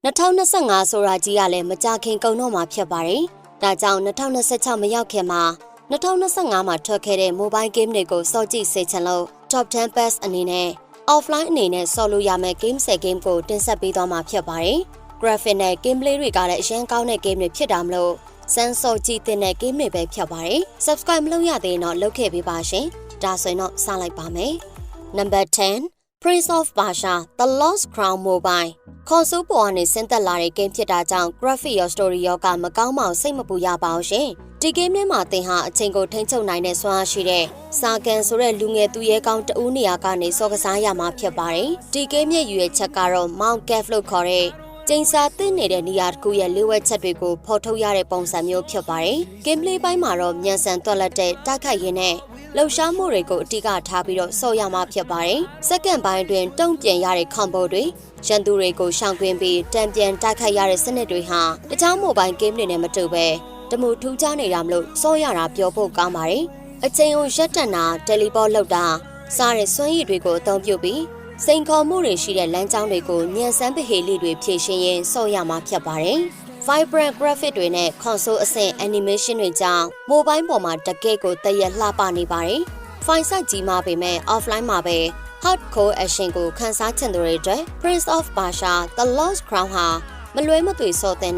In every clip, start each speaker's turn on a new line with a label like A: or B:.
A: 2025ဆိုတာကြီးကလည်းမကြခင်ကုန်တော့မှာဖြစ်ပါတယ်။ဒါကြောင့်2026မရောက်ခင်မှာ2025မှာထွက်ခဲ့တဲ့ mobile game တွေကိုစောင့်ကြည့်စေချင်လို့ Top 10 Best အနေနဲ့ offline အနေနဲ့စောင့်လို့ရမယ့် game 10 game ကိုတင်ဆက်ပေးသွားမှာဖြစ်ပါတယ်။ graphic နဲ့ gameplay တွေကလည်းအရင်ကောင်းတဲ့ game တွေဖြစ်တာမလို့စမ်းစောကြည့်တဲ့ game တွေပဲဖြစ်ပါတယ်။ Subscribe မလုပ်ရသေးရင်တော့လုပ်ခဲ့ပေးပါရှင်။ဒါဆိုရင်တော့စလိုက်ပါမယ်။ Number 10 Prince of Persia The Lost Crown Mobile ကွန်ဆိုးပေါ်ကနေဆင်းသက်လာတဲ့ game ဖြစ်တာကြောင့် graphic ရော story ရောကမကောင်းမအောင်စိတ်မပူရပါဘူးရှင်။ဒီ game ထဲမှာသင်ဟာအချိန်ကိုထိန်းချုပ်နိုင်တဲ့စွမ်းအားရှိတဲ့စာကန်ဆိုတဲ့လူငယ်သူရဲကောင်းတဦးနေရာကနေစောကစားရမှာဖြစ်ပါတယ်။ဒီ game ရဲ့ရွေးချက်ကတော့ Mount Cave လို့ခေါ်တဲ့ကျင်းစာသိနေတဲ့နေရာတစ်ခုရဲ့လေးဝက်ချက်တွေကိုဖော်ထုတ်ရတဲ့ပုံစံမျိုးဖြစ်ပါတယ်။ gameplay ပိုင်းမှာတော့မြန်ဆန်တွက်လက်တဲ့တိုက်ခိုက်ရင်းနဲ့လှုပ်ရှားမှုတွေကိုအတိအကထားပြီးတော့စော့ရမှာဖြစ်ပါတယ်။ second ပိုင်းတွင်တုံ့ပြန်ရတဲ့ combo တွေရန်သူတွေကိုရှောင်ကွင်းပြီးတံပြန်တိုက်ခိုက်ရတဲ့စနစ်တွေဟာတခြား mobile game တွေနဲ့မတူပဲတမှုထူးခြားနေတာမလို့စော့ရတာပြောဖို့ကောင်းပါတယ်။အချိန်ကိုရက်တက်တာ teleport လုပ်တာစားတဲ့စွမ်းရည်တွေကိုအသုံးပြုပြီးစိန်ခေါ်မှုတွေရှိတဲ့လမ်းကြောင်းတွေကိုညံစမ်းပဟေလိတွေဖြည့်ရှင်းရင်းစော့ရမှာဖြစ်ပါတယ်။ vibrant graphic တွေနဲ့ console အဆင့် animation တွေကြောင့် mobile ပေါ်မှာတကယ့်ကိုတရက်လှပနေပါတယ်။ file size ကြီးမားပေမဲ့ offline မှာပဲ hardcore action ကိုခန်းစားချင်သူတွေအတွက် Prince of Persia The Lost Crown ဟာမလွဲမသွေစော့တဲ့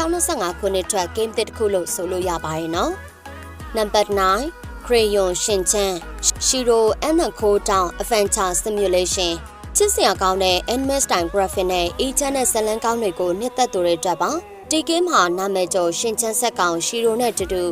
A: 2025ခုနှစ်ထွက် game တစ်ခုလို့ဆိုလို့ရပါတယ်နော်။ Number 9 Crayon Shinchan Shiro and the Cold Down Adventure Simulation ချစ်စရာကောင်းတဲ့ anime style graphic နဲ့ e-chan နဲ့ဇာတ်လမ်းကောင်းတွေကိုနှစ်သက်သူတွေအတွက်ပါဒီ game ဟာနာမည်ကျော်ရှင်ချန်ဆက်ကောင် Shiro နဲ့တူတူ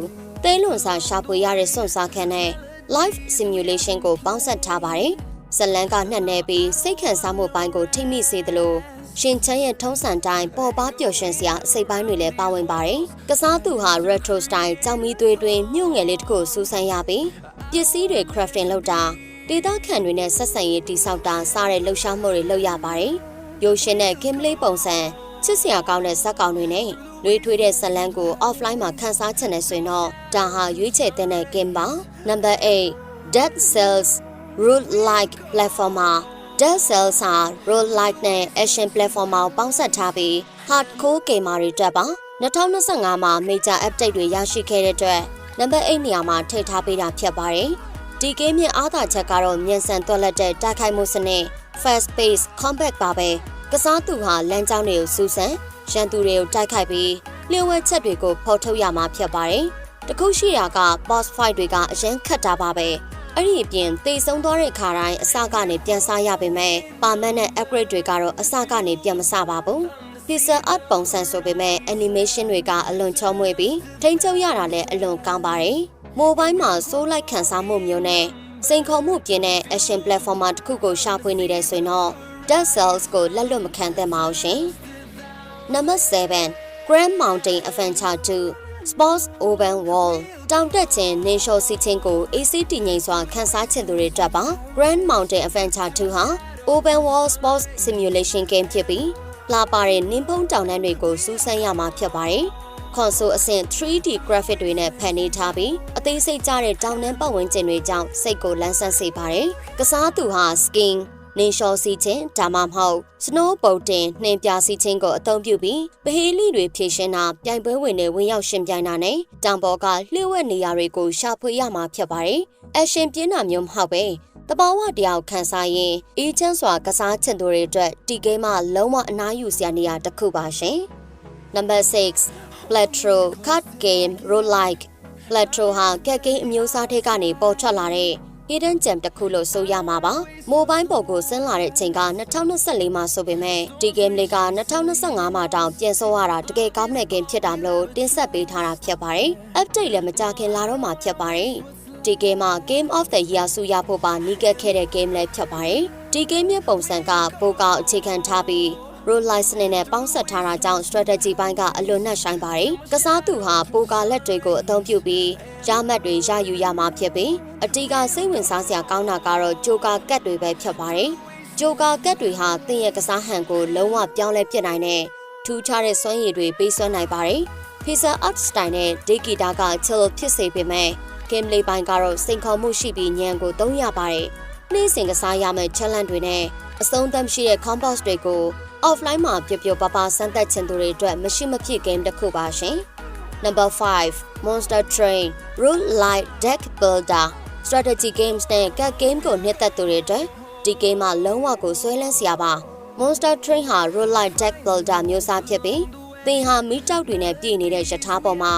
A: သဲလွန်စာရှာဖွေရတဲ့စွန့်စားခံတဲ့ live simulation ကိုပေါင်းစပ်ထားပါတယ်။ဇာတ်လမ်းကနှက်နေပြီးစိတ်ခံစားမှုပိုင်းကိုထိမိစေသလိုရှင်ချန်ရဲ့ထုံးစံတိုင်းပေါ်ပါပျော်ရွှင်စရာအစိပ်ပိုင်းတွေလည်းပါဝင်ပါတယ်။ကစားသူဟာ retro style ကြောင်မီသွေးတွင်မြို့ငယ်လေးတစ်ခုစူးစမ်းရပြီးပစ္စည်းတွေ crafting လုပ်တာဒေသခံတွေနဲ့ဆက်ဆံရေးတိစောက်တာစားတဲ့လှုပ်ရှားမှုတွေလုပ်ရပါတယ်။ရုပ်ရှင်နဲ့ gameplay ပုံစံချစ်စရာကောင်းတဲ့ဇာတ်ကောင်တွေနဲ့လွေထွေးတဲ့ဇာတ်လမ်းကို offline မှာခန်းစားချင်နေဆိုရင်တော့ဒါဟာရွေးချယ်တဲ့ game ပါ။ Number 8 Dead Cells Roguelike Platformer Dead Cells ဟာ roguelike နဲ့ action platformer ပေါင်းစပ်ထားပြီး hardcore gamer တွေအတွက်ပါ2025မှာ major update တွေရရှိခဲ့တဲ့အတွက် Number 8နေရာမှာထည့်ထားပေးတာဖြစ်ပါတယ်။ဒီ game ရဲ့အားသာချက်ကတော့မြန်ဆန်တွက်လက်တဲ့တိုက်ခိုက်မှုစနစ် fast pace combat ပါပဲ။ကစားသူဟာလမ်းကြောင်းတွေကိုစူးစမ်းရန်သူတွေကိုတိုက်ခိုက်ပြီးလျှို့ဝှက်ချက်တွေကိုဖော်ထုတ်ရမှာဖြစ်ပါတယ်။တခုရှိတာက boss fight တွေကအရင်ခတ်တာပါပဲ။အဲ့ဒီအပြင်သေဆုံးသွားတဲ့ခါတိုင်းအစကနေပြန်စားရပေမဲ့ပါမန်နဲ့ upgrade တွေကတော့အစကနေပြန်မစားပါဘူး။ pixel art ပုံစံဆိုပေမဲ့ animation တွေကအလွန်ချောမွေ့ပြီးထိန်းချုပ်ရတာလည်းအလွန်ကောင်းပါတယ်။ mobile မှာစိုးလိုက်ခံစားမှုမျိုးနဲ့စိန်ခေါ်မှုပြင်းတဲ့ action platformer တစ်ခုကိုရှာဖွေနေတဲ့ဆိုရင်တော့ Dead Cells ကိုလက်လွတ်မခံသင့်ပါဘူးရှင်။ Number 7 Grand Mountain Adventure 2 Sports Open World တောင်တက်ခြင်းနေလျှော်စီခြင်းကို AC တည်ငြိမ်စွာခန်းစားချင်သူတွေအတွက်ပါ Grand Mountain Adventure 2 ဟာ Open World Sports Simulation Game ဖြစ်ပြီးလာပါတဲ့နင်းဖုံးတောင်တန်းတွေကိုစူးစမ်းရမှာဖြစ်ပါတယ်။ console အဆင့် 3D graphic တွေနဲ့ဖန်တီးထားပြီးအသေးစိတ်ကျတဲ့တောင်တန်းပတ်ဝန်းကျင်တွေကြောင့်စိတ်ကိုလန်းဆန်းစေပါတယ်။ကစားသူဟာ skiing နေလျှော်စီခြင်းဒါမှမဟုတ် snowboarding နှင်းပြစီခြင်းကိုအသုံးပြုပြီးပဟေလိတွေဖြည့်ရှင်းတာပြိုင်ပွဲဝင်တွေဝင်ရောက်ရှင်ပြိုင်တာနဲ့တောင်ပေါ်ကလျှို့ဝှက်နေရာတွေကိုရှာဖွေရမှာဖြစ်ပါတယ်။ action ပြင်းတာမျိုးမဟုတ်ပဲတဘာဝတရားခန်းစားရင်အေးချမ်းစွာကစားချင်သူတွေအတွက်ဒီ game မှာလုံးဝအနားယူစရာနေရာတစ်ခုပါရှင်။ Number 6 Pletro Card Game Roguelike Pletro ဟာကက်ကိန်းအမျိုးအစားတွေကနေပေါ်ထွက်လာတဲ့ hidden gem တစ်ခုလို့ဆိုရမှာပါ။ mobile ပေါ်ကိုဆင်းလာတဲ့အချိန်က2024မှာဆိုပေမဲ့ဒီ game လေးက2025မှာတောင်ပြန်ဆောရတာတကယ်ကောင်းတဲ့ game ဖြစ်တာမလို့တင်ဆက်ပေးထားတာဖြစ်ပါတယ်။ update လည်းမကြခင်လာတော့မှာဖြစ်ပါတယ်။ဒီ game မှာ Game of the Year ဆုရဖို့ပါနီးကပ်ခဲ့တဲ့ game လည်းဖြစ်ပါတယ်။ဒီ game ရဲ့ပုံစံကပိုကောက်အခြေခံထားပြီး roguelike စနစ်နဲ့ပေါင်းစပ်ထားတာကြောင့် strategy ပိုင်းကအလွန်နှက်ဆိုင်ပါတယ်။ကစားသူဟာပိုကာလက်တွေကိုအသုံးပြုပြီးရမှတ်တွေရယူရမှာဖြစ်ပြီးအတီးကစိတ်ဝင်စားစရာကောင်းတာကတော့ဂျိုကာကတ်တွေပဲဖြစ်ပါတယ်။ဂျိုကာကတ်တွေဟာသင်ရဲ့ကစားဟန်ကိုလုံးဝပြောင်းလဲပြစ်နိုင်တဲ့ထူးခြားတဲ့စွမ်းရည်တွေပေးစွမ်းနိုင်ပါတယ်။ pixel art style နဲ့ဒေဂီတာက chill ဖြစ်စေပေမဲ့ gameplay ပိုင်းကတော့စိန်ခေါ်မှုရှိပြီးဉာဏ်ကိုသုံးရပါတယ်။နေ့စဉ်ကစားရမယ့် challenge တွေနဲ့အဆုံးသတ်ရှိတဲ့ compost တွေကို offline မှာပျော်ပျော်ပါပါစမ်းသပ်ချင်သူတွေအတွက်မရှိမဖြစ် game တစ်ခုပါရှင်။ Number 5 Monster Train Rule Light Deck Builder Strategy Games နဲ့ Card Game ကိုနှစ်သက်သူတွေအတွက်ဒီ game မှာလုံးဝကိုဆွဲလန်းစရာပါ။ Monster Train ဟာ Rule Light Deck Builder မျိုးစားဖြစ်ပြီးသင်ဟာမီးတောက်တွေနဲ့ပြည့်နေတဲ့ရထားပေါ်မှာ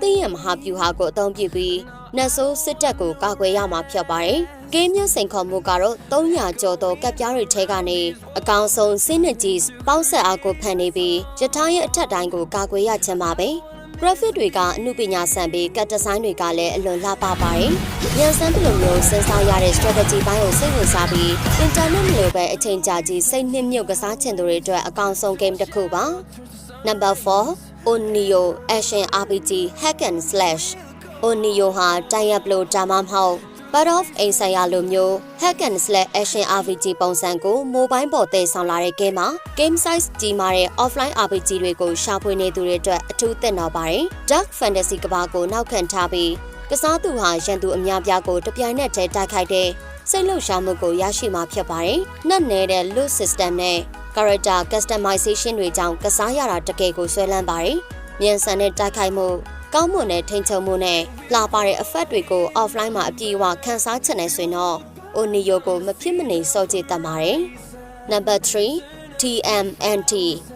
A: သင်ရဲ့မဟာဗျူဟာကိုအသုံးပြုပြီးနတ်ဆိုးစစ်တပ်ကိုကာကွယ်ရမှာဖြစ်ပါတယ်။ Game ရဲ့စိန်ခေါ်မှုကတော့300ကျော်သောကပ်ပြားတွေထဲကနေအကောင်ဆုံး Synergies ပေါင်းဆက်အားကိုဖန်နေပြီးရထားရဲ့အထက်တိုင်းကိုကာကွယ်ရခြင်းပါပဲ။ Graphic တွေကအမှုပညာဆန်ပြီးကတ်ဒီဇိုင်းတွေကလည်းအလွန်လှပပါတယ်။ဉာဏ်စမ်းသလိုမျိုးစဉ်းစားရတဲ့ strategy ဘိုင်းကိုစိတ်ဝင်စားပြီး internet မျိုးပဲအချိန်ကြာကြီးစိတ်နှိမ့်မြုပ်ကစားချင်သူတွေအတွက်အကောင်ဆုံး game တစ်ခုပါ။ Number 4 Onio Action RPG Hack and Slash Onio ဟာ Diablo ဒါမှမဟုတ် Path of Exile လိုမျိုး Hack and Slash Action RPG ပုံစံကို mobile ပေါ်သယ်ဆောင်လာတဲ့ game မှာ game size ကြီးမားတဲ့ offline RPG တွေကိုရှာဖွေနေသူတွေအတွက်အထူးသင့်တော်ပါတယ်။ Dark Fantasy ကမ္ဘာကိုနောက်ခံထားပြီးကစားသူဟာရန်သူအများပြားကိုတပြိုင်နက်တည်းတိုက်ခိုက်တဲ့စိတ်လှုပ်ရှားမှုကိုရရှိမှာဖြစ်ပါတယ်။နှက်နေတဲ့ loot system နဲ့ character customization တွေကြောင့်ကစားရတာတကယ်ကိုဆွဲလန်းပါတယ်။မြန်ဆန်တဲ့တိုက်ခိုက်မှုကောင်းမွန်တဲ့ထိန်းချုပ်မှုနဲ့လှပတဲ့ effect တွေကို offline မှာအပြည့်အဝခန်းစားချင်နေဆိုရင်တော့ Onio ကိုမဖြစ်မနေစောင့်ကြည့်တတ်ပါတယ်။ Number 3 TMNT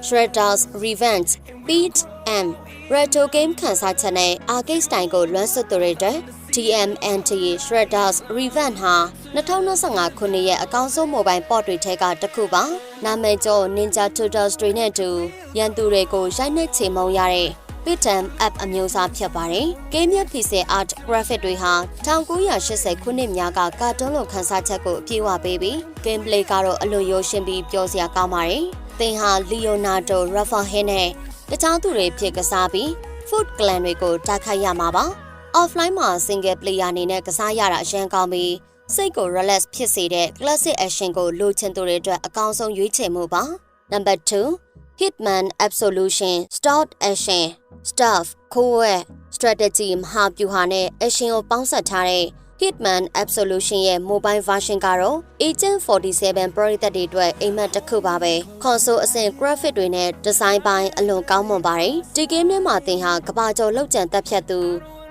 A: Shredder's Revenge Beat M Retro Game ခန်းစားချက်နဲ့ arcade style ကိုလွှမ်းဆွတ်သူတွေအတွက် TMNT Shredder's Revenge ဟာ2025ခုနှစ်ရဲ့အကောင်းဆုံး mobile port တွေထဲကတစ်ခုပါ။နာမည်ကျော် Ninja Turtles တွေနဲ့အတူရန်သူတွေကိုရိုက်နှက်ချေမှုန်းရတဲ့ Beat'em Up အမျိုးအစားဖြစ်ပါတယ်။ Game ရဲ့ pixel art graphic တွေဟာ1980ခုနှစ်များကကာတွန်းလိုခန်းစားချက်ကိုအပြည့်အဝပေးပြီး gameplay ကတော့အလွန်ရိုးရှင်းပြီးပျော်စရာကောင်းပါတယ်။သင်ဟာ Leonardo Raphael နဲ့တခြားသူတွေဖြစ်ကစားပြီး Foot Clan တွေကိုတိုက်ခိုက်ရမှာပါ။ Offline မှာ single player အနေနဲ့ကစားရတာအရန်ကောင်းပြီးစိတ်ကို relax ဖြစ်စေတဲ့ classic action ကိုလိုချင်သူတွေအတွက်အကောင်းဆုံးရွေးချယ်မှုပါ။ Number 2 Hitman Absolution Stealth Action Stealth Co-op Strategy မဟာဗျူဟာနဲ့ action ကိုပေါင်းစပ်ထားတဲ့ Hitman Absolution ရဲ့ mobile version ကတော့ Agent 47 ပရိသတ်တွေအတွက်အိမ်မက်တစ်ခုပါပဲ။ console အဆင့် graphic တွေနဲ့ design ပိုင်းအလွန်ကောင်းမွန်ပါတယ်။ဒီ game ထဲမှာသင်ဟာကမ္ဘာကျော်လောက်ကျန်တက်ဖြတ်သူ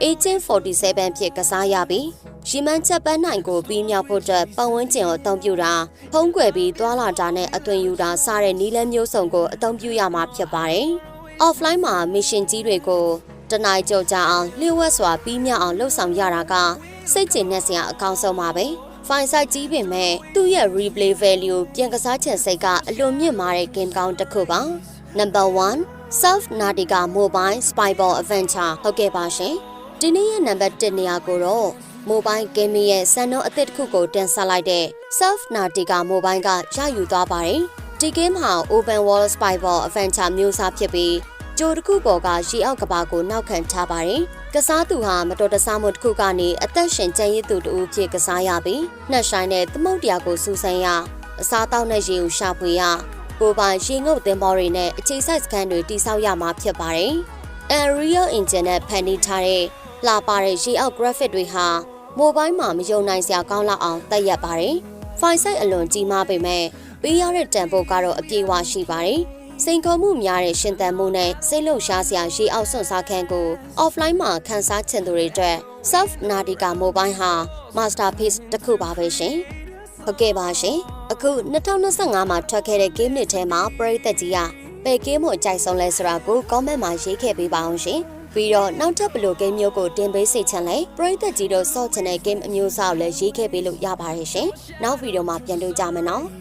A: Agent 47ဖြစ်ကစားရပြီးရီမန်းချက်ပန်းနိုင်ကိုပြီးမြောက်ဖို့အတွက်ပတ်ဝန်းကျင်ကိုအသုံးပြုတာဖုံးကွယ်ပြီးသွာလာတာနဲ့အသွင်ယူတာစတဲ့နည်းလမ်းမျိုးစုံကိုအသုံးပြုရမှာဖြစ်ပါတယ်။ Offline မှာ mission ကြီးတွေကိုတနိုင်ကြော်ကြအောင်လျှို့ဝှက်စွာပြီးမြောက်အောင်လှုပ်ဆောင်ရတာကစိတ်ကျေနပ်စရာအကောင်းဆုံးပါပဲ။ File size ကြီးပေမဲ့သူ့ရဲ့ replay value ပြန်ကစားချင်စိတ်ကအလွန်မြင့်မားတဲ့ game ကောင်းတစ်ခုပါ။ Number 1 Subnautica Mobile Spyball Adventure ဟုတ်ကဲ့ပါရှင်။ဒီနေ့ရဲ့ number 1နေရာကိုတော့ mobile game ရဲ့စံနှုန်းအသစ်တစ်ခုကိုတင်ဆက်လိုက်တဲ့ Subnautica Mobile ကရယူသွားပါတယ်။ဒီ game ဟာ Open World Spyball Adventure မျိုးစားဖြစ်ပြီးကြိုတစ်ခုပေါ်ကရေအောက်ကဘာကိုနောက်ခံထားပါတယ်။ကစားသူဟာမတော်တဆမှုတစ်ခုကနေအသက်ရှင်ကျန်ရစ်သူတူဖြစ်ကစားရပြီးနှက်ဆိုင်တဲ့သမုတ်တရားကိုစူးစမ်းရအစားတောက်တဲ့ရေကိုရှာဖွေရကိုပိုင်ရေငုပ်သင်္ဘောတွေနဲ့အခြေစိုက်စခန်းတွေတိစောက်ရမှာဖြစ်ပါတယ်။ Unreal Engine နဲ့ဖန်တီးထားတဲ့လှပတဲ့ရေအောက် graphic တွေဟာမိုဘိုင်းမှာမယုံနိုင်စရာကောင်းလောက်အောင်တက်ရက်ပါတယ်။ File size အလွန်ကြီးမားပေမဲ့ပေးရတဲ့တန်ဖိုးကတော့အပြည့်အဝရှိပါတယ်။စိန်ခေါ်မှုများတဲ့ရှင်သန်မှုနဲ့စိတ်လှုပ်ရှားစရာရေအောက်စွန့်စားခန်းကို offline မှာခန်းစားချင်သူတွေအတွက် Subnautica Mobile ဟာ masterpiece တစ်ခုပါပဲရှင်။ဟုတ်ကဲ့ပါရှင်။အခု2025မှာထွက်ခဲ့တဲ့ game တွေထဲမှာပရိသတ်ကြီးကဘယ် game ကိုအကြိုက်ဆုံးလဲဆိုတာကို comment မှာရေးခဲ့ပေးပါအောင်ရှင်။ပြီးတော့နောက်ထပ်ဘယ်လို game မျိုးကိုတင်ပေးစေချင်လဲပရိသတ်ကြီးတို့စော့ချင်တဲ့ game အမျိုးအစားကိုလည်းရေးခဲ့ပေးလို့ရပါတယ်ရှင်။နောက်ဗီဒီယိုမှာပြန်တွေ့ကြမယ်နော်။